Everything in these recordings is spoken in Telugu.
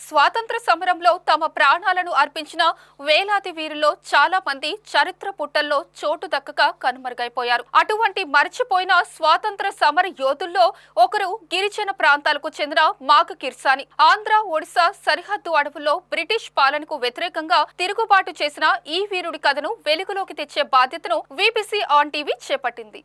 స్వాతంత్ర సమరంలో తమ ప్రాణాలను అర్పించిన వేలాది వీరుల్లో చాలా మంది చరిత్ర పుటల్లో చోటు దక్కక కనుమరుగైపోయారు. అటువంటి మరిచిపోయిన స్వాతంత్ర సమర యోధుల్లో ఒకరు గిరిజన ప్రాంతాలకు చెందిన మాగ కిర్సాని. ఆంధ్ర, ఒడిశా సరిహద్దు అడవుల్లో బ్రిటిష్ పాలనకు వ్యతిరేకంగా తిరుగుబాటు చేసిన ఈ వీరుడి కథను వెలుగులోకి తెచ్చే బాధ్యతను వీబీసీ ఆన్ టీవీ చేపట్టింది.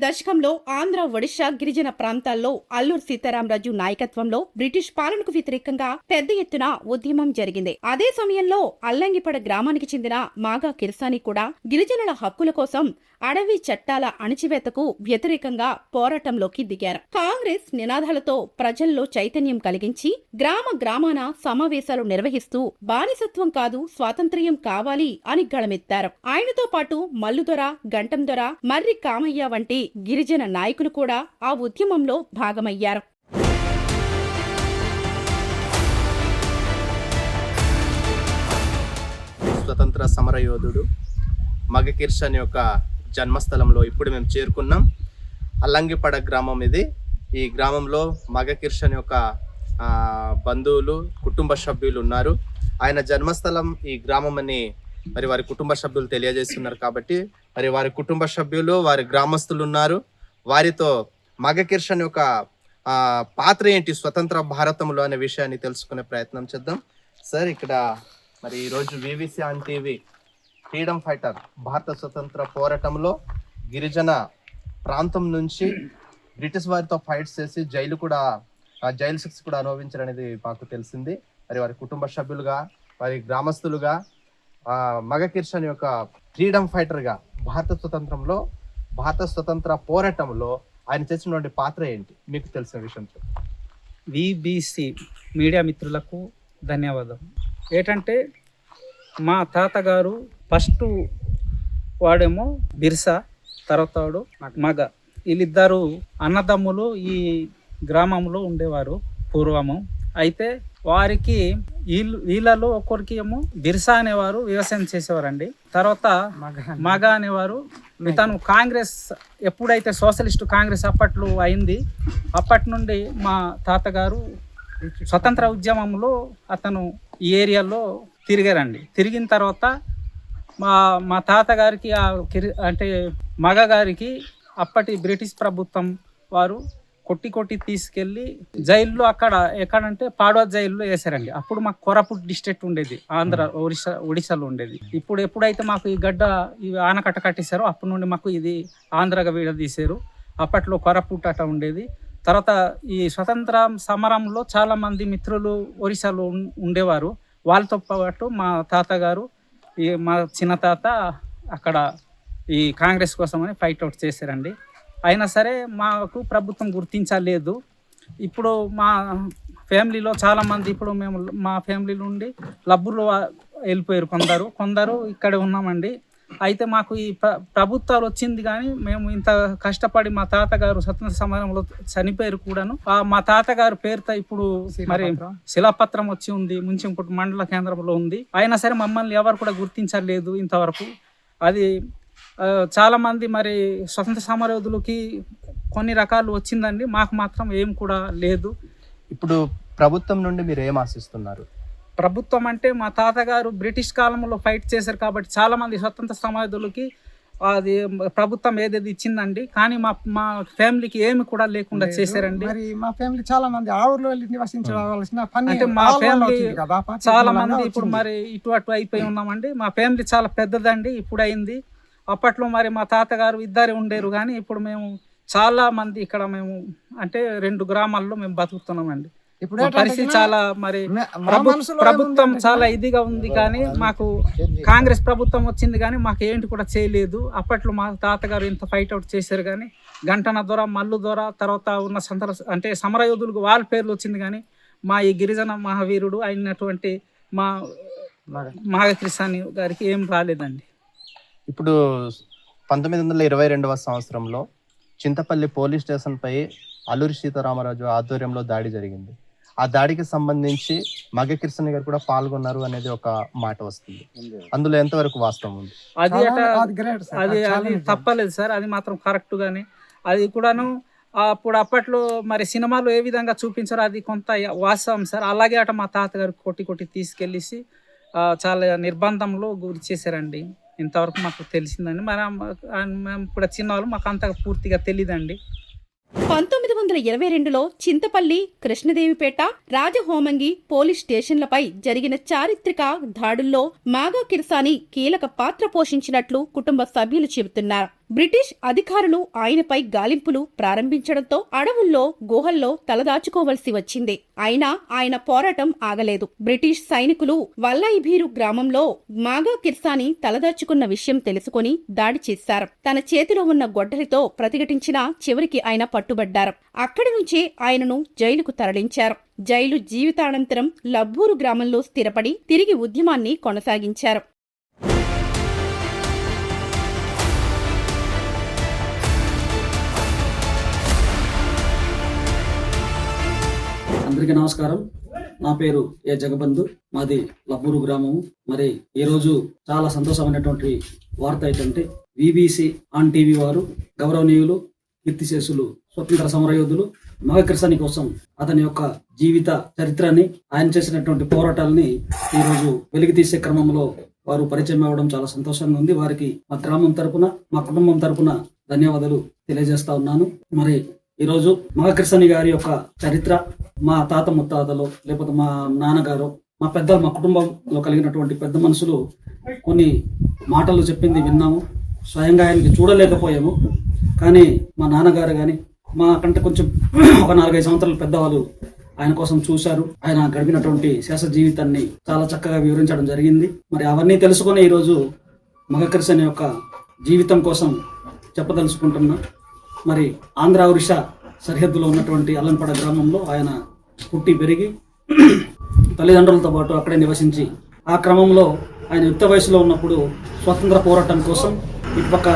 దశకంలో ఆంధ్ర, ఒడిశా గిరిజన ప్రాంతాల్లో అల్లూరు సీతారామరాజు నాయకత్వంలో బ్రిటిష్ పాలనకు వ్యతిరేకంగా పెద్ద ఎత్తున ఉద్యమం జరిగింది. అదే సమయంలో అల్లంగిపడ గ్రామానికి చెందిన మాగా కిర్సాని కూడా గిరిజనుల హక్కుల కోసం అడవి చట్టాల అణచివేతకు వ్యతిరేకంగా పోరాటంలోకి దిగారు. కాంగ్రెస్ నినాదాలతో ప్రజల్లో చైతన్యం కలిగించి గ్రామ గ్రామాన సమావేశాలు నిర్వహిస్తూ బానిసత్వం కాదు స్వాతంత్ర్యం కావాలి అని గళమెత్తారు. ఆయనతో పాటు మల్లుదొర, గంటందొర, మర్రి కామయ్య వంటి గిరిజన నాయకులు కూడా ఆ ఉద్యమంలో భాగమయ్యారు. స్వతంత్ర సమరయోధుడు మగ కిర్సాని యొక్క జన్మస్థలంలో ఇప్పుడు మేము చేరుకున్నాం. అల్లంగిపడ గ్రామం ఇది. ఈ గ్రామంలో మగ కిర్సాని యొక్క బంధువులు, కుటుంబ సభ్యులు ఉన్నారు. ఆయన జన్మస్థలం ఈ గ్రామం అని మరి వారి కుటుంబ సభ్యులు తెలియజేస్తున్నారు. కాబట్టి మరి వారి కుటుంబ సభ్యులు, వారి గ్రామస్తులు ఉన్నారు. వారితో మగ కిర్సాని యొక్క పాత్ర ఏంటి స్వతంత్ర భారతంలో అనే విషయాన్ని తెలుసుకునే ప్రయత్నం చేద్దాం. సార్, ఇక్కడ మరి ఈరోజు VBC on TV freedom fighter, భారత స్వతంత్ర పోరాటంలో గిరిజన ప్రాంతం నుంచి బ్రిటిష్ వారితో ఫైట్స్ చేసి జైలు శిక్ష కూడా అనుభవించారనేది మాకు తెలిసింది. మరి వారి కుటుంబ సభ్యులుగా, వారి గ్రామస్తులుగా, మగ కిర్సాని యొక్క ఫ్రీడమ్ ఫైటర్గా భారత స్వతంత్ర పోరాటంలో ఆయన చేసినటువంటి పాత్ర ఏంటి మీకు తెలిసిన విషయం చెప్పండి. వీబీసీ మీడియా మిత్రులకు ధన్యవాదాలు. ఏంటంటే మా తాతగారు ఫస్ట్ వాడేమో బిర్సా, తర్వాత వాడు మగ. వీళ్ళిద్దరు అన్నదమ్ములు ఈ గ్రామంలో ఉండేవారు పూర్వము. అయితే వారికి వీళ్ళలో ఒకరికి ఏమో బిర్సా అనేవారు వ్యవసాయం చేసేవారండి. తర్వాత మగ అనేవారు. తను కాంగ్రెస్, ఎప్పుడైతే సోషలిస్టు కాంగ్రెస్ అప్పట్లో అయింది, అప్పటి నుండి మా తాతగారు స్వతంత్ర ఉద్యమంలో అతను ఈ ఏరియాలో తిరిగారండి. తిరిగిన తర్వాత మా తాతగారికి అంటే మగ గారికి అప్పటి బ్రిటిష్ ప్రభుత్వం వారు కొట్టి తీసుకెళ్ళి జైల్లో ఎక్కడంటే పాడవ జైల్లో వేసారండి. అప్పుడు మాకు కోరాపుట్ డిస్ట్రిక్ట్ ఉండేది, ఆంధ్ర ఒడిశాలో ఉండేది. ఇప్పుడు ఎప్పుడైతే మాకు ఈ ఆనకట్ట కట్టేశారో అప్పటి నుండి మాకు ఇది ఆంధ్రగా విడదీశారు. అప్పట్లో కోరాపుట్ అట ఉండేది. తర్వాత ఈ స్వతంత్ర సమరంలో చాలా మంది మిత్రులు ఒరిస్సాలో ఉండేవారు. వాళ్ళతో పాటు మా తాతగారు, మా చిన్న తాత అక్కడ ఈ కాంగ్రెస్ కోసమని ఫైట్ అవుట్ చేశారండి. అయినా సరే మాకు ప్రభుత్వం గుర్తించలేదు. ఇప్పుడు మా ఫ్యామిలీలో చాలామంది, ఇప్పుడు మేము మా ఫ్యామిలీ నుండి లబ్బుర్లో వెళ్ళిపోయారు కొందరు ఇక్కడే ఉన్నామండి. అయితే మాకు ఈ ప్రభుత్వాలు వచ్చింది కానీ మేము ఇంత కష్టపడి, మా తాతగారు స్వతంత్ర సమరంలో చనిపోయారు కూడాను. మా తాతగారు పేరుతో ఇప్పుడు మరి శిలాపత్రం వచ్చి ఉంది, ముంచింపుట్టు మండల కేంద్రంలో ఉంది. అయినా సరే మమ్మల్ని ఎవరు కూడా గుర్తించలేదు ఇంతవరకు. అది చాలా మంది మరి స్వతంత్ర సమరయోధులకి కొన్ని రకాలు వచ్చిందండి, మాకు మాత్రం ఏం కూడా లేదు. ఇప్పుడు ప్రభుత్వం నుండి మీరు ఏం ఆశిస్తున్నారు? ప్రభుత్వం అంటే మా తాతగారు బ్రిటిష్ కాలంలో ఫైట్ చేశారు కాబట్టి చాలా మంది స్వతంత్ర సమరయోధులకి అది ప్రభుత్వం ఏదేది ఇచ్చిందండి. కానీ మా ఫ్యామిలీకి ఏమి కూడా లేకుండా చేశారండి. మరి మా ఫ్యామిలీ చాలా మంది ఆ ఊర్లో వెళ్ళి నివసించవలసిన పని, అంటే మా ఫ్యామిలీ చాలా మంది ఇప్పుడు మరి అటు అయిపోయి ఉన్నామండి. మా ఫ్యామిలీ చాలా పెద్దదండి ఇప్పుడు అయింది. అప్పట్లో మరి మా తాతగారు ఇద్దరే ఉండేరు కానీ ఇప్పుడు మేము చాలా మంది ఇక్కడ మేము అంటే 2 గ్రామాల్లో మేము బతుకుతున్నామండి. ఇప్పుడు పరిస్థితి చాలా మరి ప్రభుత్వం చాలా ఇదిగా ఉంది కానీ మాకు కాంగ్రెస్ ప్రభుత్వం వచ్చింది కానీ మాకు ఏంటి కూడా చేయలేదు. అప్పట్లో మా తాతగారు ఇంత ఫైట్ అవుట్ చేశారు కానీ గంటన దొర, మల్లు దొర, తర్వాత ఉన్న అంటే సమరయోధులకు వాళ్ళ పేర్లు వచ్చింది కానీ మా ఈ గిరిజన మహావీరుడు అయినటువంటి మా మాగ కిర్సాని గారికి ఏం రాలేదండి. ఇప్పుడు 1922వ సంవత్సరంలో చింతపల్లి పోలీస్ స్టేషన్ పై అల్లూరి సీతారామరాజు ఆధ్వర్యంలో దాడి జరిగింది. ఆ దాడికి సంబంధించి మగ కిర్సన్ గారు కూడా పాల్గొన్నారు అనేది ఒక మాట వస్తుంది. అందులో ఎంతవరకు వాస్తవం ఉంది? అది అది great సార్. అది అది చాలా అది నిజం. తప్పలేదు సార్, అది మాత్రం కరెక్ట్ గానే. అది కూడాను అప్పట్లో మరి సినిమాలో ఏ విధంగా చూపించారో అది కొంత వాస్తవం సార్. అలాగే అట మా తాతగారు కొట్టి తీసుకెళ్ళేసి చాలా నిర్బంధంలో గురి చేశారండి. ఇంతవరకు మాకు తెలిసిందండి. మరి మేము కూడా చిన్నవాళ్ళు, మాకు అంత పూర్తిగా తెలియదండి. 1922లో చింతపల్లి, కృష్ణదేవిపేట, రాజహోమంగి పోలీస్ స్టేషన్లపై జరిగిన చారిత్రక దాడుల్లో మాగా కిర్సానీ కీలక పాత్ర పోషించినట్లు కుటుంబ సభ్యులు చెబుతున్నారు. బ్రిటిష్ అధికారులు ఆయనపై గాలింపులు ప్రారంభించడంతో అడవుల్లో, గుహల్లో తలదాచుకోవలసి వచ్చింది. అయినా ఆయన పోరాటం ఆగలేదు. బ్రిటిష్ సైనికులు వల్లాయిభీరు గ్రామంలో మాగా కిర్సానీ తలదాచుకున్న విషయం తెలుసుకుని దాడి చేశారు. తన చేతిలో ఉన్న గొడ్డలితో ప్రతిఘటించినా చివరికి ఆయన పట్టుబడ్డారు. అక్కడి నుంచే ఆయనను జైలుకు తరలించారు. జైలు జీవితానంతరం లబ్బూరు గ్రామంలో స్థిరపడి తిరిగి ఉద్యమాన్ని కొనసాగించారు. అందరికీ నమస్కారం. నా పేరు ఏ జగబంధు, మాది లబ్బూరు గ్రామము. మరి ఈరోజు చాలా సంతోషమైనటువంటి వార్త ఏంటంటే విబిసి ఆన్ టీవీ వారు గౌరవనీయులు కీర్తిశేషులు స్వతంత్ర సమరయోధులు మగ కిర్సానీ కోసం అతని యొక్క జీవిత చరిత్రని, ఆయన చేసినటువంటి పోరాటాలని ఈరోజు వెలికి తీసే క్రమంలో వారు పరిచయం అవ్వడం చాలా సంతోషంగా ఉంది. వారికి మా గ్రామం తరపున, మా కుటుంబం తరపున ధన్యవాదాలు తెలియజేస్తా ఉన్నాను. మరి ఈరోజు మగ కిర్సానీ గారి యొక్క చరిత్ర మా తాత ముత్తాతలు, లేకపోతే మా నాన్నగారు, మా కుటుంబంలో కలిగినటువంటి పెద్ద మనుషులు కొన్ని మాటలు చెప్పింది విన్నాము. స్వయంగా ఆయనకి చూడలేకపోయాము. కానీ మా నాన్నగారు కానీ మా కంటే కొంచెం ఒక 4-5 సంవత్సరాల పెద్దవాళ్ళు ఆయన కోసం చూశారు. ఆయన గడిపినటువంటి శేష జీవితాన్ని చాలా చక్కగా వివరించడం జరిగింది. మరి అవన్నీ తెలుసుకుని ఈరోజు మగ కిర్సానీ యొక్క జీవితం కోసం చెప్పదలుచుకుంటున్నా. మరి ఆంధ్ర ఒరిస్సా సరిహద్దులో ఉన్నటువంటి అల్లంపడ గ్రామంలో ఆయన పుట్టి పెరిగి తల్లిదండ్రులతో పాటు అక్కడే నివసించి, ఆ క్రమంలో ఆయన యుక్త వయసులో ఉన్నప్పుడు స్వతంత్ర పోరాటం కోసం ఇటుపక్క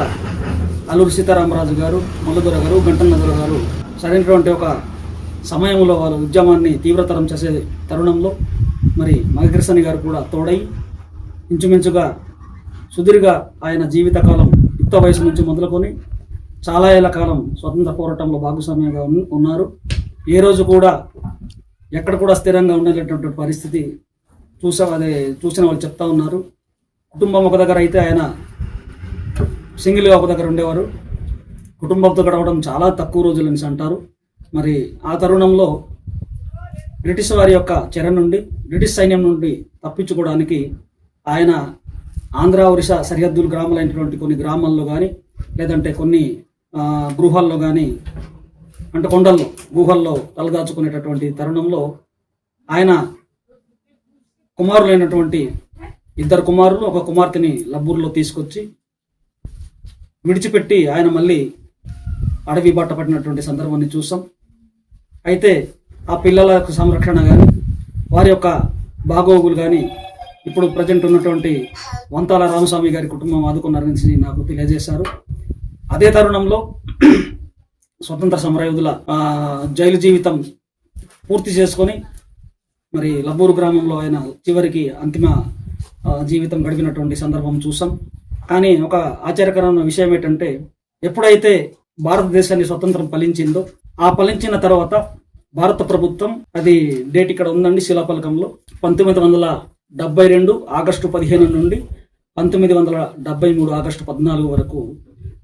అల్లూరి సీతారామరాజు గారు, మల్లుదొర గారు, గంటన్నదొర గారు సరైనటువంటి ఒక సమయంలో వాళ్ళ ఉద్యమాన్ని తీవ్రతరం చేసే తరుణంలో మరి మగ కిర్సానీ గారు కూడా తోడై ఇంచుమించుగా సుదీర్ఘ ఆయన జీవితకాలం యుక్త వయసు నుంచి మొదలుకొని చాలా ఏళ్ల కాలం స్వతంత్ర పోరాటంలో భాగస్వామ్యంగా ఉన్నారు. ఏ రోజు కూడా ఎక్కడ కూడా స్థిరంగా ఉండేటటువంటి పరిస్థితి చూసిన వాళ్ళు చెప్తా ఉన్నారు. కుటుంబం ఒక దగ్గర అయితే ఆయన సింగిల్గా ఒక దగ్గర ఉండేవారు. కుటుంబంతో గడవడం చాలా తక్కువ రోజుల నుంచి అంటారు. మరి ఆ తరుణంలో బ్రిటిష్ వారి యొక్క చెర నుండి, బ్రిటిష్ సైన్యం నుండి తప్పించుకోవడానికి ఆయన ఆంధ్ర ఒరిస్సా సరిహద్దుల గ్రామాలైనటువంటి కొన్ని గ్రామాల్లో కానీ, లేదంటే కొన్ని గృహాల్లో కానీ, అంటే కొండల్లో, గుహల్లో తలదాచుకునేటటువంటి తరుణంలో ఆయన కుమారులైనటువంటి 2 కుమారులు, ఒక కుమార్తెని లబ్బూరులో తీసుకొచ్చి విడిచిపెట్టి ఆయన మళ్ళీ అడవి బాట పట్టినటువంటి సందర్భాన్ని చూసాం. అయితే ఆ పిల్లల సంరక్షణ కానీ, వారి యొక్క బాగోగులు కానీ ఇప్పుడు ప్రజెంట్ ఉన్నటువంటి వంతాల రామస్వామి గారి కుటుంబం ఆదుకున్నారని నాకు తెలియజేశారు. అదే తరుణంలో స్వతంత్ర సమరయోధుల జైలు జీవితం పూర్తి చేసుకొని మరి లబ్బూరు గ్రామంలో ఆయన చివరికి అంతిమ జీవితం గడిపినటువంటి సందర్భం చూసాం. కానీ ఒక ఆశ్చర్యకరమైన విషయం ఏంటంటే, ఎప్పుడైతే భారతదేశాన్ని స్వతంత్రం ఫలించిందో, ఆ ఫలించిన తర్వాత భారత ప్రభుత్వం, అది డేట్ ఇక్కడ ఉందండి శిలాఫలకంలో, 1972 ఆగస్టు 15 నుండి 1973 ఆగస్టు 14 వరకు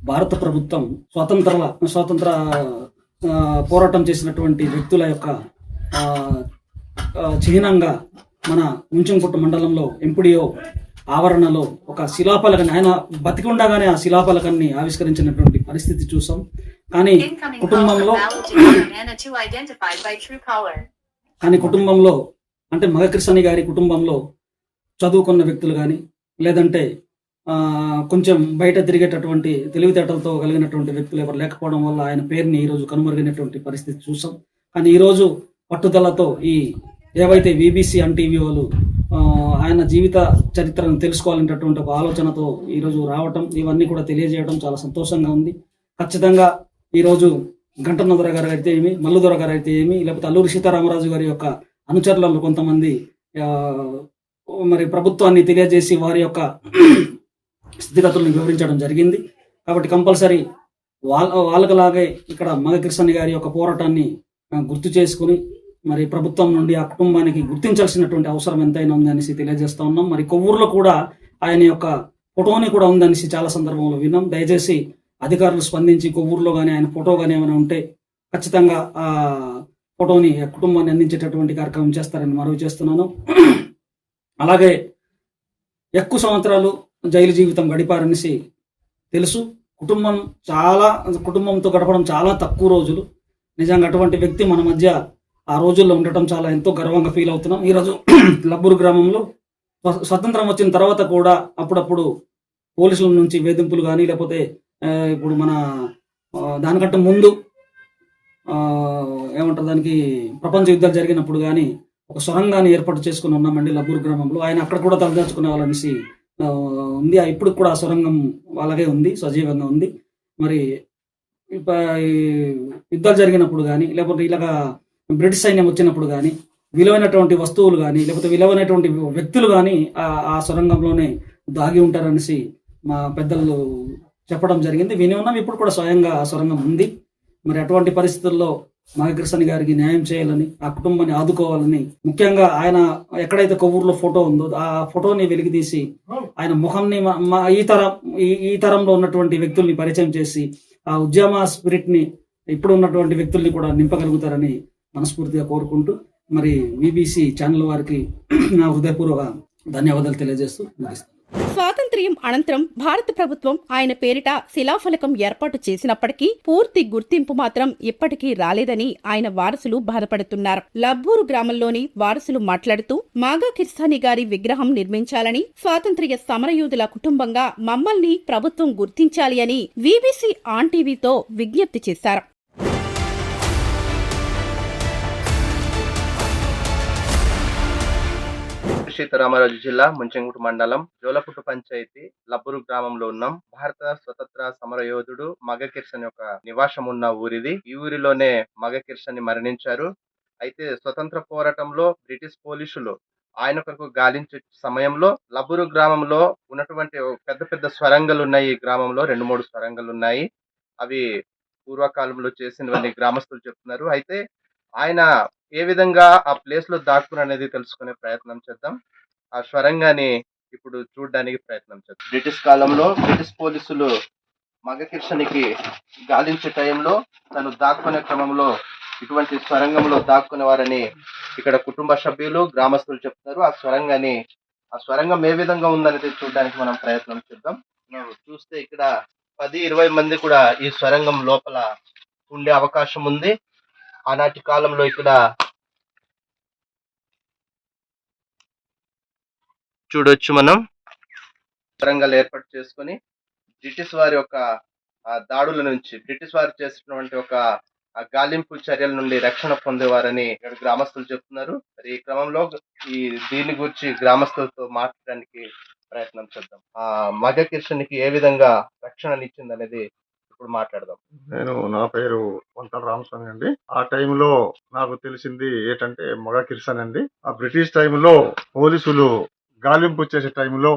భారత ప్రభుత్వం స్వాతంత్ర పోరాటం చేసినటువంటి వ్యక్తుల యొక్క చిహ్నంగా మన ముంచంకుట్ట మండలంలో ఎంపీడీఓ ఆవరణలో ఒక శిలాఫలకాన్ని, ఆయన బతికి ఉండగానే ఆ శిలాఫలకాన్ని ఆవిష్కరించినటువంటి పరిస్థితి చూసాం. కానీ కుటుంబంలో అంటే మగ కిర్సానీ గారి కుటుంబంలో చదువుకున్న వ్యక్తులు కానీ, లేదంటే కొంచెం బయట తిరిగేటటువంటి తెలివితేటలతో కలిగినటువంటి వ్యక్తులు ఎవరు లేకపోవడం వల్ల ఆయన పేరుని ఈరోజు కనుమరుగైనటువంటి పరిస్థితి చూసాం. కానీ ఈరోజు పట్టుదలతో ఈ ఏవైతే విబిసి ఆన్ టీవీ వాళ్ళు ఆయన జీవిత చరిత్రను తెలుసుకోవాలనేటటువంటి ఒక ఆలోచనతో ఈరోజు రావటం, ఇవన్నీ కూడా తెలియజేయడం చాలా సంతోషంగా ఉంది. ఖచ్చితంగా ఈరోజు గంటన్నదొర గారు అయితే ఏమి, మల్లుదొర గారు అయితే ఏమి, లేకపోతే అల్లూరి సీతారామరాజు గారి యొక్క అనుచరులలో కొంతమంది ఆ, మరి ప్రభుత్వాన్ని తెలియజేసి వారి యొక్క స్థితిగతులను వివరించడం జరిగింది. కాబట్టి కంపల్సరీ వాళ్ళకలాగే ఇక్కడ మగ కిర్సన్ గారి యొక్క పోరాటాన్ని గుర్తు చేసుకుని మరి ప్రభుత్వం నుండి ఆ కుటుంబానికి గుర్తించాల్సినటువంటి అవసరం ఎంతైనా ఉందనేసి తెలియజేస్తా ఉన్నాం. మరి కొవ్వూరులో కూడా ఆయన యొక్క ఫోటోని కూడా ఉందనేసి చాలా సందర్భంలో విన్నాం. దయచేసి అధికారులు స్పందించి కొవ్వూరులో కానీ ఆయన ఫోటో కానీ ఏమైనా ఉంటే ఖచ్చితంగా ఆ ఫోటోని కుటుంబాన్ని అందించేటటువంటి కార్యక్రమం చేస్తారని మనవి చేస్తున్నాను. అలాగే ఎక్కువ సంవత్సరాలు జైలు జీవితం గడిపారనేసి తెలుసు. కుటుంబంతో గడపడం చాలా తక్కువ రోజులు. నిజంగా అటువంటి వ్యక్తి మన మధ్య ఆ రోజుల్లో ఉండటం చాలా ఎంతో గర్వంగా ఫీల్ అవుతున్నాం. ఈరోజు లబ్బూరు గ్రామంలో స్వతంత్రం వచ్చిన తర్వాత కూడా అప్పుడప్పుడు పోలీసుల నుంచి వేధింపులు కానీ లేకపోతే ఇప్పుడు మన దానికంటే ముందు ఏమంటారు దానికి ప్రపంచ యుద్ధాలు జరిగినప్పుడు కానీ ఒక సొరంగాన్ని ఏర్పాటు చేసుకుని ఉన్నామండి లబ్బూరు గ్రామంలో. ఆయన అక్కడ కూడా తలదాచుకునే వాళ్ళనేసి ఉంది. ఇప్పుడు కూడా ఆ సొరంగం అలాగే ఉంది, సజీవంగా ఉంది. మరి యుద్ధాలు జరిగినప్పుడు కానీ లేకపోతే ఇలాగా బ్రిటిష్ సైన్యం వచ్చినప్పుడు కానీ విలువైనటువంటి వస్తువులు కానీ లేకపోతే విలువైనటువంటి వ్యక్తులు కానీ ఆ సొరంగంలోనే దాగి ఉంటారనేసి మా పెద్దలు చెప్పడం జరిగింది, విని ఉన్నాం. ఇప్పుడు కూడా స్వయంగా ఆ సొరంగం ఉంది. మరి అటువంటి పరిస్థితుల్లో మగ కిర్సన్ గారికి న్యాయం చేయాలని, ఆ కుటుంబాన్ని ఆదుకోవాలని, ముఖ్యంగా ఆయన ఎక్కడైతే కొవ్వూరులో ఫోటో ఉందో ఆ ఫోటోని వెలికితీసి ఆయన ముఖంని ఈ తరంలో ఉన్నటువంటి వ్యక్తుల్ని పరిచయం చేసి ఆ ఉద్యమ స్పిరిట్ ని ఇప్పుడు ఉన్నటువంటి వ్యక్తుల్ని కూడా నింపగలుగుతారని మనస్ఫూర్తిగా కోరుకుంటూ మరి విబిసి ఛానల్ వారికి నా హృదయపూర్వక ధన్యవాదాలు తెలియజేస్తూ ముగిస్తాను. స్వాతంత్ర్యం అనంతరం భారత ప్రభుత్వం ఆయన పేరిట శిలాఫలకం ఏర్పాటు చేసినప్పటికీ పూర్తి గుర్తింపు మాత్రం ఇప్పటికీ రాలేదని ఆయన వారసులు బాధపడుతున్నారు. లబ్బూరు గ్రామంలోని వారసులు మాట్లాడుతూ మాగా కిర్సాని గారి విగ్రహం నిర్మించాలని, స్వాతంత్ర్య సమరయోధుల కుటుంబంగా మమ్మల్ని ప్రభుత్వం గుర్తించాలి అని విబిసి ఆన్ టీవీతో విజ్ఞప్తి చేశారు. సీతారామరాజు జిల్లా ముంచెంగుట మండలం జోలపుట్టు పంచాయతీ లబ్బూరు గ్రామంలో ఉన్నాం. భారత స్వతంత్ర సమర యోధుడు మగ కిర్సన్ యొక్క నివాసం ఉన్న ఊరిది. ఈ ఊరిలోనే మగ కిర్సన్ మరణించారు. అయితే స్వతంత్ర పోరాటంలో బ్రిటిష్ పోలీసులు ఆయన కొరకు గాలించే సమయంలో లబ్బూరు గ్రామంలో ఉన్నటువంటి పెద్ద పెద్ద స్వరంగాలు ఉన్నాయి. ఈ గ్రామంలో 2-3 స్వరంగాలు ఉన్నాయి. అవి పూర్వకాలంలో చేసినవని గ్రామస్తులు చెప్తున్నారు. అయితే ఆయన ఏ విధంగా ఆ ప్లేస్ లో దాక్కుని అనేది తెలుసుకునే ప్రయత్నం చేద్దాం. ఆ స్వరంగాన్ని ఇప్పుడు చూడడానికి ప్రయత్నం చేద్దాం. బ్రిటిష్ కాలంలో బ్రిటిష్ పోలీసులు మగ కిర్సన్కి గాలించే టైంలో తను దాక్కునే క్రమంలో ఇటువంటి స్వరంగంలో దాక్కునేవారని ఇక్కడ కుటుంబ సభ్యులు గ్రామస్తులు చెప్తున్నారు. ఆ స్వరంగం ఏ విధంగా ఉందనేది చూడడానికి మనం ప్రయత్నం చేద్దాం. చూస్తే ఇక్కడ 10-20 మంది కూడా ఈ స్వరంగం లోపల ఉండే అవకాశం ఉంది. ఆనాటి కాలంలో ఇక్కడ చూడొచ్చు మనం సొరంగాలు ఏర్పాటు చేసుకొని బ్రిటిష్ వారి యొక్క దాడుల నుంచి బ్రిటిష్ వారు చేసినటువంటి ఒక గాలింపు చర్యల నుండి రక్షణ పొందేవారని ఇక్కడ గ్రామస్తులు చెప్తున్నారు. మరి ఈ క్రమంలో దీని గురించి గ్రామస్తులతో మాట్లాడడానికి ప్రయత్నం చేద్దాం. మగ కిర్సన్కి ఏ విధంగా రక్షణనిచ్చింది అనేది ఇప్పుడు మాట్లాడదాం. నా పేరు వంతల రామస్వామి అండి. ఆ టైంలో నాకు తెలిసింది ఏంటంటే మగ కిర్సన్ అండి. ఆ బ్రిటిష్ టైంలో పోలీసులు గాలింపు చేసే టైంలో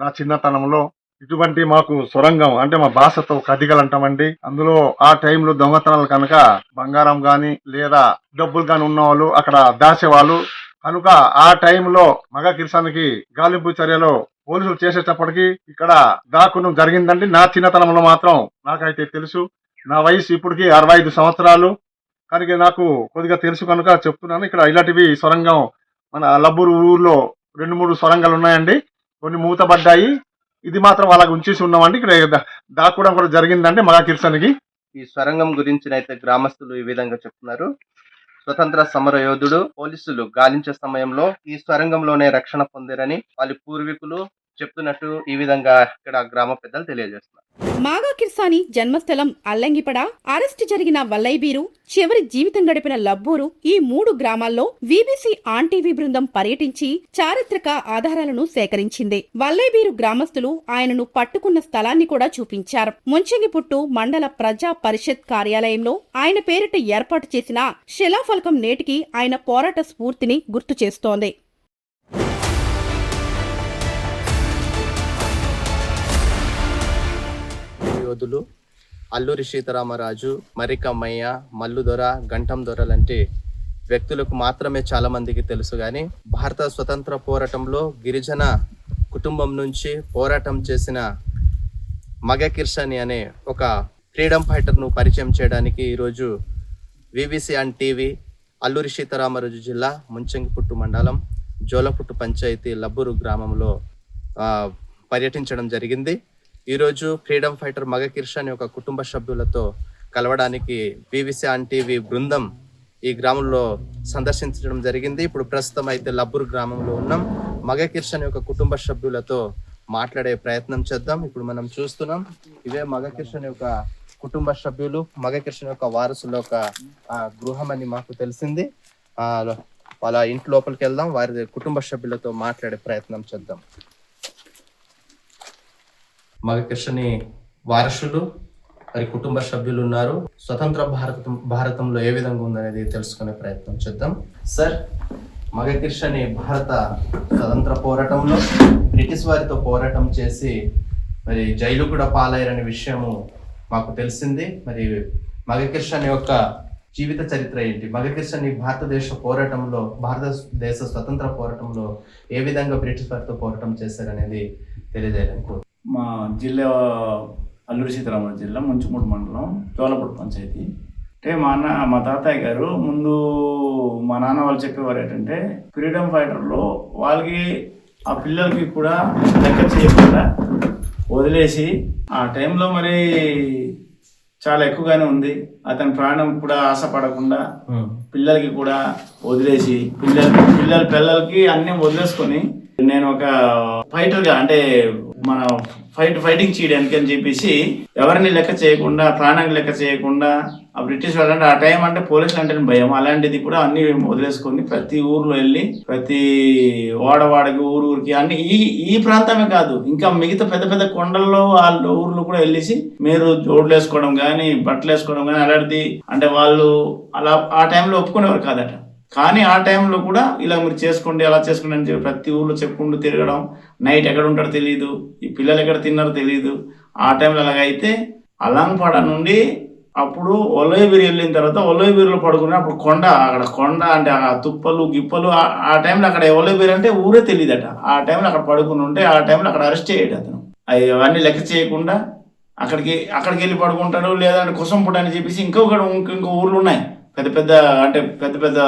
నా చిన్నతనంలో ఇటువంటి మాకు సొరంగం అంటే మా భాషతో కదిగలు అంటామండి. అందులో ఆ టైంలో దొంగతనాలు కనుక బంగారం గాని లేదా డబ్బులు గాని ఉన్న వాళ్ళు అక్కడ దాచేవాళ్ళు కనుక ఆ టైంలో మగ కిర్సన్కి గాలింపు చర్యలో పోలీసులు చేసేటప్పటికి ఇక్కడ దాక్కునం జరిగిందండి. నా చిన్నతనంలో మాత్రం నాకైతే తెలుసు. నా వయసు ఇప్పటికి 65 సంవత్సరాలు కనుక నాకు కొద్దిగా తెలుసు కనుక చెప్తున్నాను. ఇక్కడ ఇలాంటివి సొరంగం మన లబ్బూరు ఊర్లో 2-3 సొరంగాలు ఉన్నాయండి. కొన్ని మూతబడ్డాయి. ఇది మాత్రం వాళ్ళకి ఉంచేసి ఉన్నామండి. ఇక్కడ దాక్కోవడం కూడా జరిగిందండి మగ కిర్సన్కి. ఈ సొరంగం గురించి అయితే గ్రామస్తులు ఈ విధంగా చెప్తున్నారు. స్వతంత్ర సమర యోధుడు పోలీసులు గాలించే సమయంలో ఈ స్వరంగంలోనే రక్షణ పొందారని వాళ్ళ పూర్వీకులు చెప్తున్నట్టు ఈ విధంగా ఇక్కడ గ్రామ పెద్దలు తెలియజేస్తున్నారు. మాగా కిర్సాని జన్మస్థలం అల్లంగిపడ, అరెస్టు జరిగిన వల్లైబీరు, చివరి జీవితం గడిపిన లబ్బూరు ఈ 3 గ్రామాల్లో వీబీసీ ఆన్ టీవీ బృందం పర్యటించి చారిత్రక ఆధారాలను సేకరించింది. వల్లైబీరు గ్రామస్తులు ఆయనను పట్టుకున్న స్థలాన్ని కూడా చూపించారు. ముంచంగిపుట్టు మండల ప్రజా పరిషత్ కార్యాలయంలో ఆయన పేరిట ఏర్పాటు చేసిన శిలాఫలకం నేటికి ఆయన పోరాట స్ఫూర్తిని గుర్తు చేస్తోంది. యోధులు అల్లూరి సీతారామరాజు, మరికమ్మయ్య, మల్లుదొర, గంటం దొర లాంటి వ్యక్తులకు మాత్రమే చాలా మందికి తెలుసు. కానీ భారత స్వతంత్ర పోరాటంలో గిరిజన కుటుంబం నుంచి పోరాటం చేసిన మగ కిర్సాని అనే ఒక ఫ్రీడమ్ ఫైటర్ను పరిచయం చేయడానికి ఈరోజు VBC on TV Alluri Sitaramaraju జిల్లా ముంచంగిపుట్టు మండలం జోలపుట్టు పంచాయతీ లబ్బూరు గ్రామంలో పర్యటించడం జరిగింది. ఈరోజు ఫ్రీడమ్ ఫైటర్ మగ కిర్సాని ఒక కుటుంబ సభ్యులతో కలవడానికి వీబీసీ ఆన్ టీవీ బృందం ఈ గ్రామంలో సందర్శించడం జరిగింది. ఇప్పుడు ప్రస్తుతం అయితే లబ్బూరు గ్రామంలో ఉన్నాం. మగ కిర్సాని ఒక కుటుంబ సభ్యులతో మాట్లాడే ప్రయత్నం చేద్దాం. ఇప్పుడు మనం చూస్తున్నాం, ఇవే మగ కిర్సాని యొక్క కుటుంబ సభ్యులు, మగ కిర్సాని యొక్క వారసుల ఒక గృహం అని మాకు తెలిసింది. వాళ్ళ ఇంటి లోపలికి వెళ్దాం, వారి కుటుంబ సభ్యులతో మాట్లాడే ప్రయత్నం చేద్దాం. మగ కిర్సాని వారసులు, వారి కుటుంబ సభ్యులు ఉన్నారు. స్వతంత్ర భారతంలో ఏ విధంగా ఉందనేది తెలుసుకునే ప్రయత్నం చేద్దాం. సార్, మగ కిర్సాని భారత స్వతంత్ర పోరాటంలో బ్రిటిష్ వారితో పోరాటం చేసి మరి జైలు కూడా పాలయ్యారనే విషయము మాకు తెలిసింది. మరి మగ కిర్సాని యొక్క జీవిత చరిత్ర ఏంటి? మగ కిర్సాని భారతదేశ పోరాటంలో, భారతదేశ స్వతంత్ర పోరాటంలో ఏ విధంగా బ్రిటిష్ వారితో పోరాటం చేశారనేది తెలియజేయాలనుకో. మా జిల్లా అల్లూరి సీతారామరాజు జిల్లా ముంచుమూడు మండలం జోలపుట్టు పంచాయతీ. అంటే మా తాతయ్య గారు ముందు మా నాన్న వాళ్ళు చెప్పేవారు ఏంటంటే, ఫ్రీడమ్ ఫైటర్లో వాళ్ళకి ఆ పిల్లలకి కూడా లెక్క చేయకుండా వదిలేసి, ఆ టైంలో మరి చాలా ఎక్కువగానే ఉంది, అతని ప్రాణం కూడా ఆశపడకుండా పిల్లలకి కూడా వదిలేసి, పిల్లలకి అన్నీ వదిలేసుకొని నేను ఒక ఫైటర్గా, అంటే మన ఫైటింగ్ చేయడానికి అని చెప్పేసి ఎవరిని లెక్క చేయకుండా, ప్రాణాన్ని లెక్క చేయకుండా, ఆ బ్రిటిష్ వాళ్ళంటే ఆ టైం అంటే పోలీసులు అంటే భయం, అలాంటిది కూడా అన్ని వదిలేసుకొని ప్రతి ఊర్లో వెళ్ళి, ప్రతి వాడవాడకి, ఊరికి అన్ని ఈ ప్రాంతమే కాదు, ఇంకా మిగతా పెద్ద పెద్ద కొండల్లో వాళ్ళ ఊర్లో కూడా వెళ్ళేసి మీరు జోడులు వేసుకోవడం కానీ, బట్టలు వేసుకోవడం కానీ అలాంటిది, అంటే వాళ్ళు అలా ఆ టైంలో ఒప్పుకునేవారు కాదట. కానీ ఆ టైంలో కూడా ఇలా మీరు చేసుకోండి, అలా చేసుకోండి అని చెప్పి ప్రతి ఊర్లో చెప్పుకుంటూ తిరగడం, నైట్ ఎక్కడ ఉంటారో తెలియదు, ఈ పిల్లలు ఎక్కడ తిన్నారో తెలియదు. ఆ టైంలో అలాగైతే అల్లంపాడ నుండి అప్పుడు ఒలయబీరు వెళ్ళిన తర్వాత ఒలయబీరులో పడుకుని, అప్పుడు అక్కడ కొండ అంటే ఆ తుప్పలు గిప్పలు, ఆ టైంలో అక్కడ ఒలయబీరు అంటే ఊరే తెలియదట. ఆ టైంలో అక్కడ పడుకుని ఉంటే ఆ టైంలో అక్కడ అరెస్ట్ చేయడు అతను. అవన్నీ లెక్క చేయకుండా అక్కడికి వెళ్ళి పడుకుంటాడు. లేదంటే కుసంపుట అని చెప్పేసి ఇంకో ఊర్లు ఉన్నాయి, పెద్ద పెద్ద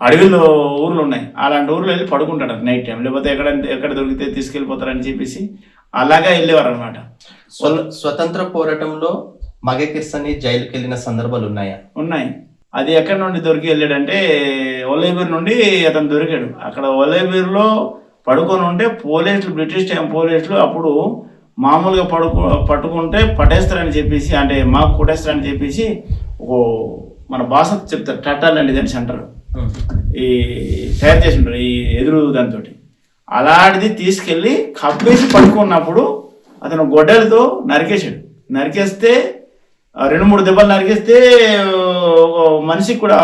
అడవిలో ఊర్లు ఉన్నాయి. అలాంటి ఊర్లో వెళ్ళి పడుకుంటాడు నైట్ టైం, లేకపోతే ఎక్కడ దొరికితే తీసుకెళ్ళిపోతారని చెప్పేసి అలాగా వెళ్ళేవారు అనమాట. స్వతంత్ర పోరాటంలో మగ కిర్సాని జైలుకి వెళ్ళిన సందర్భాలు ఉన్నాయి. అది ఎక్కడి నుండి దొరికి వెళ్ళాడంటే ఒలయబీరు నుండి అతను దొరికాడు. అక్కడ ఒలయబీరులో పడుకొని ఉంటే బ్రిటిష్ టైం పోలీసులు అప్పుడు మామూలుగా పట్టుకుంటే పట్టేస్తారని చెప్పేసి, అంటే మాకు కొట్టేస్తారని చెప్పేసి మన భాష చెప్తారు, టటాల్ అండి దాని సెంటర్ ఈ తయారు చేసి ఉంటారు ఈ ఎదురు దాంతో. అలాంటిది తీసుకెళ్ళి కప్పేసి పడుకున్నప్పుడు అతను గొడ్డలతో నరికేస్తే 2-3 దెబ్బలు నరికేస్తే మనిషికి కూడా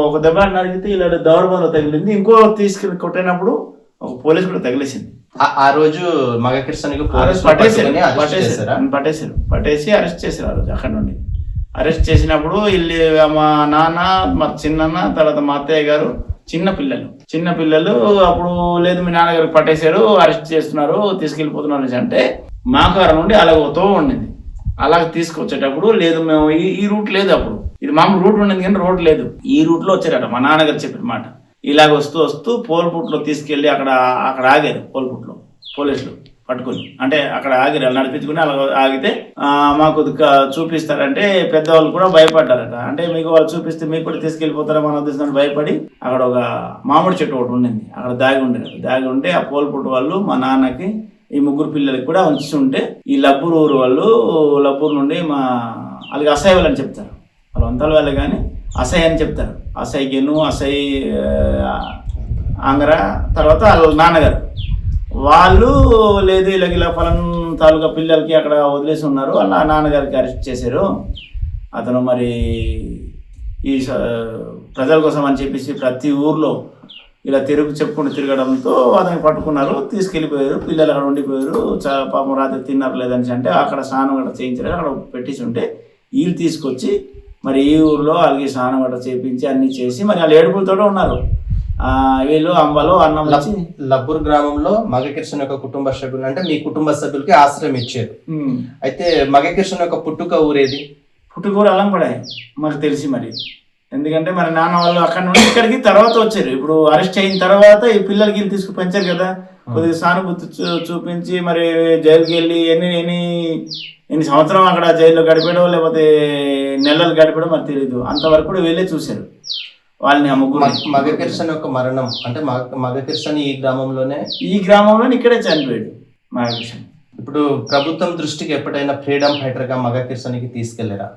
ఒక దెబ్బ నరికితే ఇలా దౌర్బంలో తగిలింది. ఇంకో తీసుకెళ్ళి కొట్టినప్పుడు ఒక పోలీస్ కూడా తగిలేసింది. ఆ రోజు మగ కిర్సానికి పట్టేసి అరెస్ట్ చేశారు. ఆ రోజు అక్కడ నుండి అరెస్ట్ చేసినప్పుడు వీళ్ళు మా నాన్న, మా చిన్నన్న, తర్వాత మా అత్తయ్య గారు, చిన్న పిల్లలు అప్పుడు లేదు మీ నాన్నగారు పట్టేశారు, అరెస్ట్ చేస్తున్నారు, తీసుకెళ్ళిపోతున్నారు అంటే మాకారం నుండి అలాగతో ఉండింది. అలాగ తీసుకొచ్చేటప్పుడు లేదు మేము ఈ రూట్ లేదు, అప్పుడు ఇది మామూలు రూట్ ఉండింది కానీ రోడ్ లేదు, ఈ రూట్లో వచ్చారట. మా నాన్నగారు చెప్పిన మాట ఇలాగ వస్తూ పోల్పుట్లో తీసుకెళ్ళి అక్కడ ఆగారు. పోల్పుట్లో పోలీసులు పట్టుకొని, అంటే అక్కడ ఆగిరు, అలా నడిపించుకుని అలా ఆగితే మాకు చూపిస్తారంటే పెద్దవాళ్ళు కూడా భయపడ్డారట. అంటే మీకు వాళ్ళు చూపిస్తే మీకు కూడా తీసుకెళ్ళిపోతారా మన ఉద్దేశం భయపడి అక్కడ ఒక మామిడి చెట్టు ఒకటి ఉండింది, అక్కడ దాగి ఉండే ఆ పోల్పుట్టు వాళ్ళు మా నాన్నకి ఈ ముగ్గురు పిల్లలకి కూడా ఉంచుతుంటే ఈ లబ్బూరు ఊరు వాళ్ళు లబ్బూరు నుండి వాళ్ళకి అసహ్య వాళ్ళని చెప్తారు, వాళ్ళు వంతల వాళ్ళే కానీ అసహ్య అని చెప్తారు. అసహ్య గెను, అసహ్య ఆంధ్ర, తర్వాత వాళ్ళ నాన్నగారు వాళ్ళు లేదు ఇలా ఫలం తాలూకా పిల్లలకి అక్కడ వదిలేసి ఉన్నారు, వాళ్ళ నాన్నగారికి అరెస్ట్ చేశారు. అతను మరి ఈ ప్రజల కోసం అని చెప్పేసి ప్రతి ఊర్లో ఇలా చెప్పుకుంటూ తిరగడంతో అతన్ని పట్టుకున్నారు, తీసుకెళ్ళిపోయారు. పిల్లలు అక్కడ ఉండిపోయారు. పాపం రాత్రి తిన్నారు లేదని అంటే అక్కడ స్నానం గట్ట చేయించారు, అక్కడ పెట్టేసి ఉంటే వీళ్ళు తీసుకొచ్చి మరి ఈ ఊర్లో వాళ్ళకి స్నానం గట్ట చేయించి అన్నీ చేసి మరి వాళ్ళు ఏడుపులతో ఉన్నారు. వీళ్ళు అంబలో అన్నం వచ్చి లబ్బూరు గ్రామంలో మగకిర్షన్ యొక్క కుటుంబ సభ్యులు అంటే మీ కుటుంబ సభ్యులకి ఆశ్రయం ఇచ్చారు. అయితే మగకిర్షన్ యొక్క పుట్టుక ఊరేది? పుట్టుకూరు అల్లంపడాయి మాకు తెలిసి మరి, ఎందుకంటే మరి నాన్న వాళ్ళు అక్కడ నుండి ఇక్కడికి తర్వాత వచ్చారు. ఇప్పుడు అరెస్ట్ అయిన తర్వాత ఈ పిల్లలకి తీసుకు పెంచారు కదా, కొద్దిగా సానుభూతి చూపించి మరి జైలుకి వెళ్ళి ఎన్ని సంవత్సరం అక్కడ జైల్లో గడిపాడో లేకపోతే నెలలు గడిపాడో మరి తెలియదు, అంతవరకు కూడా వెళ్ళే చూశారు వాళ్ళని. ఆ ముగ్గురు మగకిర్షన్ యొక్క మరణం అంటే మగకిర్షన్ ఈ గ్రామంలోనే ఇక్కడే చనిపోయాడు మగకిర్షన్. ఇప్పుడు ప్రభుత్వం దృష్టికి ఎప్పుడైనా ఫ్రీడమ్ ఫైటర్ గా మగకిర్షన్కి తీసుకెళ్లారా?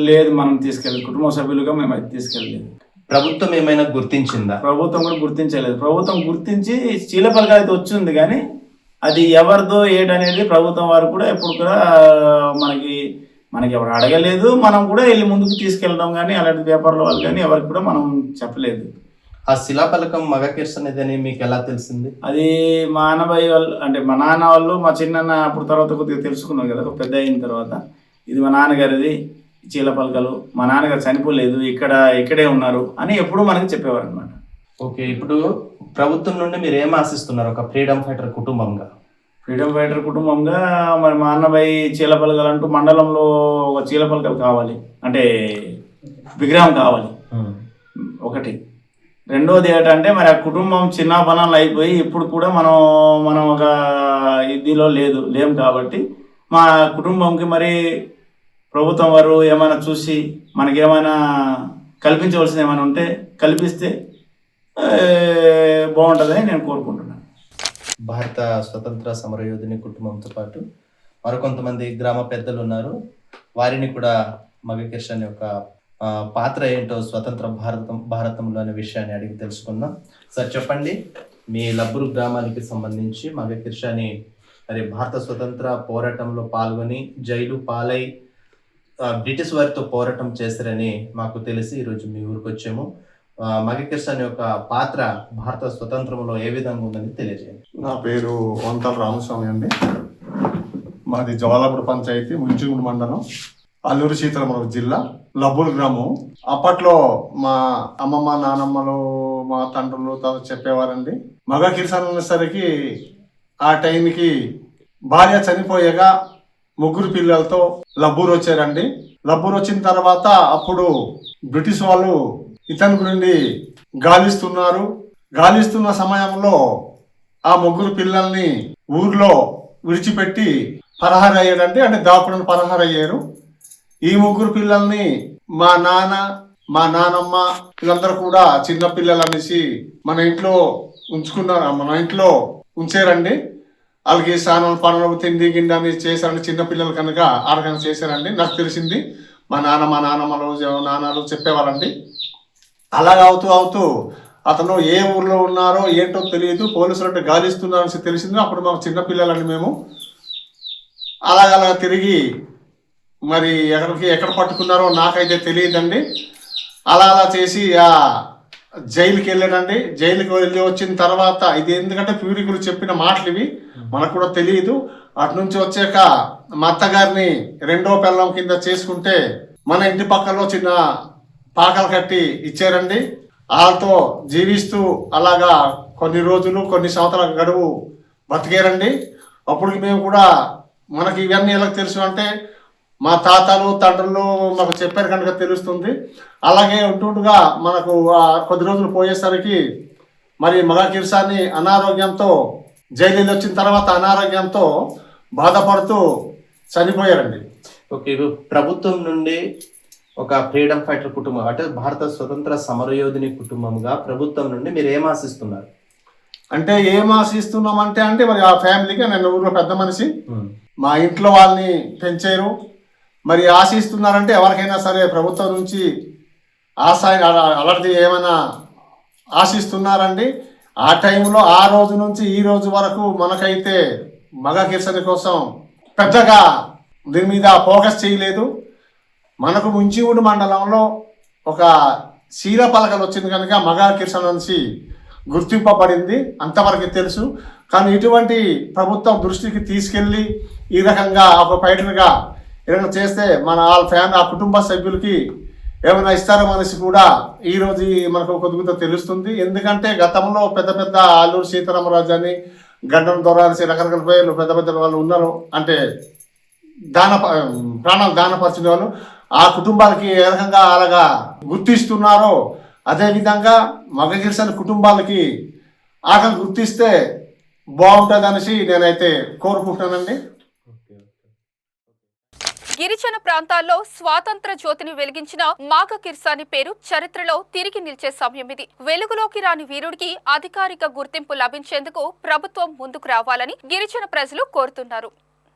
లేదు, మనం తీసుకెళ్ళలేదు, కుటుంబ సభ్యులుగా మేము అయితే తీసుకెళ్ళలేదు. ప్రభుత్వం ఏమైనా గుర్తించిందా? ప్రభుత్వం కూడా గుర్తించలేదు. ప్రభుత్వం గుర్తించి చీలపలక అయితే వచ్చింది కానీ అది ఎవరిదో ఏటనేది ప్రభుత్వం వారు కూడా ఎప్పుడు కూడా మనకి ఎవరు అడగలేదు. మనం కూడా వెళ్ళి ముందుకు తీసుకెళ్ళడం కానీ అలాంటి వ్యాపారుల వాళ్ళు కానీ ఎవరికి కూడా మనం చెప్పలేదు. ఆ శిలాపలకం మగకిర్షన్ ఇదని మీకు ఎలా తెలిసింది? అది మా అన్నబాయి వాళ్ళు అంటే మా నాన్న వాళ్ళు మా చిన్న అప్పుడు తర్వాత కొద్దిగా తెలుసుకున్నాం కదా, పెద్ద అయిన తర్వాత ఇది మా నాన్నగారిది చీలపలకలు, మా నాన్నగారు చనిపోలేదు, ఇక్కడే ఉన్నారు అని ఎప్పుడూ మనకి చెప్పేవారు అనమాట. ఓకే, ఇప్పుడు ప్రభుత్వం నుండి మీరు ఏం ఆశిస్తున్నారు ఒక ఫ్రీడమ్ ఫైటర్ కుటుంబంగా? ఫ్రీడమ్ ఫైటర్ కుటుంబంగా మరి మా అన్నబాయి చీలపలకలు అంటూ మండలంలో ఒక చీలపలకలు కావాలి, అంటే విగ్రహం కావాలి ఒకటి. రెండోది ఏంటంటే మరి ఆ కుటుంబం చిన్న పనాలు అయిపోయి ఇప్పుడు కూడా మనం ఒక ఇదిలో లేము కాబట్టి మా కుటుంబంకి మరి ప్రభుత్వం వారు ఏమైనా చూసి మనకేమైనా కల్పించవలసింది ఏమైనా ఉంటే కల్పిస్తే బాగుంటుందని నేను కోరుకుంటున్నాను. భారత స్వతంత్ర సమరయోధుని కుటుంబంతో పాటు మరికొంతమంది గ్రామ పెద్దలు ఉన్నారు, వారిని కూడా మగకిర్షన్ యొక్క పాత్ర ఏంటో స్వతంత్ర భారతంలో అనే విషయాన్ని అడిగి తెలుసుకుందాం. సార్ చెప్పండి, మీ లబ్బూరు గ్రామానికి సంబంధించి మగకిర్షని మరి భారత స్వతంత్ర పోరాటంలో పాల్గొని జైలు పాలై బ్రిటిష్ వారితో పోరాటం చేశారని మాకు తెలిసి ఈరోజు మీ ఊరికి వచ్చాము. మగకిర్షన్ యొక్క పాత్ర భారత స్వతంత్రంలో ఏ విధంగా ఉందని తెలియజేయండి. నా పేరు వంతల రామస్వామి అండి. మాది జవాలాపూర్ పంచాయతీ ముంచుగుండు మండలం, అల్లూరు సీతారామరాజు జిల్లా, లబ్బూరు గ్రామం. అప్పట్లో మా అమ్మమ్మ నానమ్మలు మా తండ్రులు చెప్పేవారండి, మగకిర్షన్ అనేసరికి ఆ టైంకి భార్య చనిపోయేగా ముగ్గురు పిల్లలతో లబ్బూరు వచ్చారండి. లబ్బూరు వచ్చిన తర్వాత అప్పుడు బ్రిటిష్ వాళ్ళు ఇతని గురించి గాలిస్తున్న సమయంలో ఆ ముగ్గురు పిల్లల్ని ఊర్లో విడిచిపెట్టి పరహారు అయ్యాడండి, అంటే దాపులను పరహారు అయ్యారు. ఈ ముగ్గురు పిల్లల్ని మా నాన్న మా నానమ్మ వీళ్ళందరూ కూడా చిన్న పిల్లలు అనేసి మన ఇంట్లో ఉంచారండి. వాళ్ళకి స్నానం పనులు తిండి గిండి అని చేశారండి. చిన్న పిల్లలు కనుక ఆడకన్నా చేశారండి. నాకు తెలిసింది మా నాన్నలు చెప్పేవాళ్ళండి. అలాగ అవుతూ అతను ఏ ఊర్లో ఉన్నారో ఏంటో తెలియదు, పోలీసులు అంటే గాలిస్తున్నారని తెలిసింది. అప్పుడు మాకు చిన్న పిల్లలండి మేము. అలాగ తిరిగి మరి ఎక్కడ పట్టుకున్నారో నాకైతే తెలియదండి. అలా చేసి ఆ జైలుకి వెళ్ళాడండి. జైలుకి వెళ్ళి వచ్చిన తర్వాత ఇది ఎందుకంటే పూర్వీకులు చెప్పిన మాటలు ఇవి, మనకు కూడా తెలియదు. అటు నుంచి వచ్చాక మా అత్తగారిని రెండో పెళ్ళం కింద చేసుకుంటే మన ఇంటి పక్కలో చిన్న పాకలు కట్టి ఇచ్చారండి. వాళ్ళతో జీవిస్తూ అలాగా కొన్ని రోజులు కొన్ని సంవత్సరాల గడువు బతికారండి. అప్పటికి మేము కూడా మనకి ఇవన్నీ ఎలా తెలుసు అంటే మా తాతలు తండ్రులు మాకు చెప్పారు కనుక తెలుస్తుంది. అలాగే ఉంటుండగా మనకు కొద్ది రోజులు పోయేసరికి మరి మగకిర్షాన్ని అనారోగ్యంతో జైలు వచ్చిన తర్వాత అనారోగ్యంతో బాధపడుతూ చనిపోయారండి. ఓకే, ప్రభుత్వం నుండి ఒక ఫ్రీడమ్ ఫైటర్ కుటుంబం అంటే భారత స్వతంత్ర సమరయోధుని కుటుంబంగా ప్రభుత్వం నుండి మీరు ఏం ఆశిస్తున్నారు? అంటే ఏం ఆశిస్తున్నామంటే అంటే మరి ఆ ఫ్యామిలీకి నేను ఊళ్ళో పెద్ద మనిషి, మా ఇంట్లో వాళ్ళని పెంచారు, మరి ఆశిస్తున్నారంటే ఎవరికైనా సరే ప్రభుత్వం నుంచి అలాంటిది ఏమైనా ఆశిస్తున్నారండి. ఆ టైంలో ఆ రోజు నుంచి ఈ రోజు వరకు మనకైతే మగ కిర్సన కోసం పెద్దగా దీని మీద ఫోకస్ చేయలేదు. మనకు ముంచిగూడు మండలంలో ఒక శీల పలకలు వచ్చింది కనుక మగ కిర్సన నుంచి గుర్తింపబడింది, అంతవరకు తెలుసు. కానీ ఇటువంటి ప్రభుత్వం దృష్టికి తీసుకెళ్ళి ఈ రకంగా ఒక ఫైటర్గా ఏదైనా చేస్తే మన వాళ్ళ ఫ్యామిలీ ఆ కుటుంబ సభ్యులకి ఏమైనా ఇస్తారో మనిషి కూడా ఈరోజు మనకు కొద్దిగా తెలుస్తుంది. ఎందుకంటే గతంలో పెద్ద పెద్ద అల్లూరు సీతారామరాజు అని, గడ్డం దొరాల్సి రకరకాల పేర్లు పెద్ద పెద్ద వాళ్ళు ఉన్నారు. అంటే ప్రాణాలు దానపరిచిన వాళ్ళు ఆ కుటుంబాలకి ఏ రకంగా అలాగా గుర్తిస్తున్నారో అదేవిధంగా మగ కిర్సన కుటుంబాలకి ఆకలి గుర్తిస్తే బాగుంటుంది అనేసి నేనైతే కోరుకుంటున్నానండి. గిరిజన ప్రాంతాల్లో స్వాతంత్ర జ్యోతిని వెలిగించిన మాఘ కిర్సాని పేరు చరిత్రలో తిరిగి నిలిచే సమయం ఇది. వెలుగులోకి రాని వీరుడికి అధికారిక గుర్తింపు లభించేందుకు ప్రభుత్వం ముందుకు రావాలని గిరిజన ప్రజలు కోరుతున్నారు.